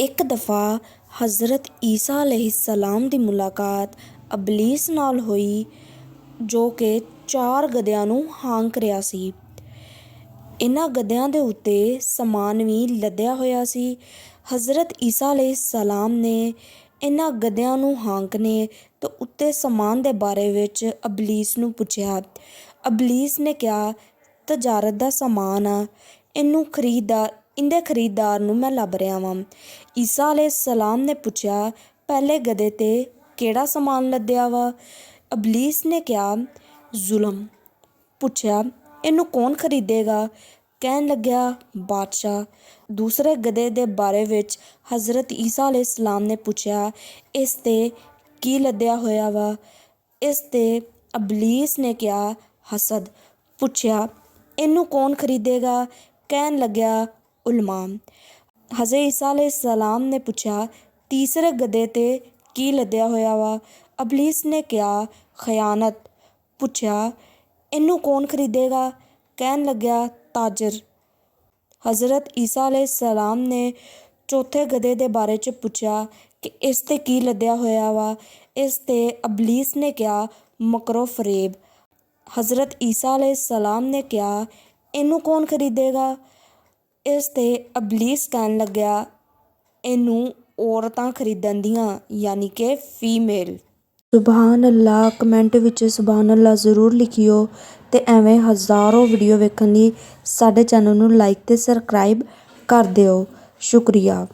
ਇੱਕ ਦਫਾ ਹਜ਼ਰਤ ਈਸਾ ਅਲੈਹਿਸਲਾਮ ਦੀ ਮੁਲਾਕਾਤ ਇਬਲੀਸ ਨਾਲ ਹੋਈ, ਜੋ ਕਿ 4 ਗਧਿਆਂ ਨੂੰ ਹਾਂਕ ਰਿਹਾ ਸੀ। ਇਹਨਾਂ ਗਧਿਆਂ ਦੇ ਉੱਤੇ ਸਮਾਨ ਵੀ ਲੱਦਿਆ ਹੋਇਆ ਸੀ। ਹਜ਼ਰਤ ਈਸਾ ਅਲੈਹਿਸਲਾਮ ਨੇ ਇਹਨਾਂ ਗਧਿਆਂ ਨੂੰ ਹਾਂਕਣੇ ਤੇ ਉੱਤੇ ਸਮਾਨ ਦੇ ਬਾਰੇ ਵਿੱਚ ਇਬਲੀਸ ਨੂੰ ਪੁੱਛਿਆ। ਇਬਲੀਸ ਨੇ ਕਿਹਾ, ਤਜਾਰਤ ਦਾ ਸਮਾਨ ਆ, ਇਹਦੇ ਖਰੀਦਦਾਰ ਨੂੰ ਮੈਂ ਲੱਭ ਰਿਹਾ ਵਾਂ। ਈਸਾ ਅਲੈਹਿਸਲਾਮ ਨੇ ਪੁੱਛਿਆ, ਪਹਿਲੇ ਗਧੇ 'ਤੇ ਕਿਹੜਾ ਸਮਾਨ ਲੱਦਿਆ ਵਾ? ਇਬਲੀਸ ਨੇ ਕਿਹਾ, ਜ਼ੁਲਮ। ਪੁੱਛਿਆ, ਇਹਨੂੰ ਕੌਣ ਖਰੀਦੇਗਾ? ਕਹਿਣ ਲੱਗਿਆ, ਬਾਦਸ਼ਾਹ। ਦੂਸਰੇ ਗਧੇ ਦੇ ਬਾਰੇ ਵਿੱਚ ਹਜ਼ਰਤ ਈਸਾ ਅਲੈਹਿਸਲਾਮ ਨੇ ਪੁੱਛਿਆ, ਇਸ 'ਤੇ ਕੀ ਲੱਦਿਆ ਹੋਇਆ ਵਾ? ਇਸ 'ਤੇ ਇਬਲੀਸ ਨੇ ਕਿਹਾ, ਹਸਦ। ਪੁੱਛਿਆ, ਇਹਨੂੰ ਕੌਣ ਖਰੀਦੇਗਾ? ਕਹਿਣ ਲੱਗਿਆ, ਉਲਮਾ। ਹਜ਼ਰਤ ਈਸਾ ਅਲੈਹਿਸਲਾਮ ਨੇ ਪੁੱਛਿਆ, ਤੀਸਰੇ ਗਧੇ 'ਤੇ ਕੀ ਲੱਦਿਆ ਹੋਇਆ ਵਾ? ਇਬਲੀਸ ਨੇ ਕਿਹਾ, ਖਿਆਨਤ। ਪੁੱਛਿਆ, ਇਹਨੂੰ ਕੌਣ ਖਰੀਦੇਗਾ? ਕਹਿਣ ਲੱਗਿਆ, ਤਾਜਰ। ਹਜ਼ਰਤ ਈਸਾ ਅਲੈਹਿਸਲਾਮ ਨੇ ਚੌਥੇ ਗਧੇ ਦੇ ਬਾਰੇ 'ਚ ਪੁੱਛਿਆ ਕਿ ਇਸ 'ਤੇ ਕੀ ਲੱਦਿਆ ਹੋਇਆ ਵਾ? ਇਸ 'ਤੇ ਇਬਲੀਸ ਨੇ ਕਿਹਾ, ਮਕਰ ਫਰੇਬ। ਹਜ਼ਰਤ ਈਸਾ ਅਲੈਹਿਸਲਾਮ ਨੇ ਕਿਹਾ, ਇਹਨੂੰ ਕੌਣ ਖਰੀਦੇਗਾ? ਇਸ 'ਤੇ ਇਬਲੀਸ ਕਹਿਣ ਲੱਗਿਆ, ਇਹਨੂੰ ਔਰਤਾਂ ਖਰੀਦਣ ਦੀਆਂ, ਯਾਨੀ ਕਿ ਫੀਮੇਲ। ਸੁਬਹਾਨ ਅੱਲਾਹ। ਕਮੈਂਟ ਵਿੱਚ ਸੁਬਹਾਨ ਅੱਲਾਹ ਜ਼ਰੂਰ ਲਿਖਿਓ ਤੇ ਐਵੇਂ ਹਜ਼ਾਰਾਂ ਵੀਡੀਓ ਵੇਖਣ ਲਈ ਸਾਡੇ ਚੈਨਲ ਨੂੰ ਲਾਈਕ ਤੇ ਸਬਸਕ੍ਰਾਈਬ ਕਰ ਦਿਓ। ਸ਼ੁਕਰੀਆ।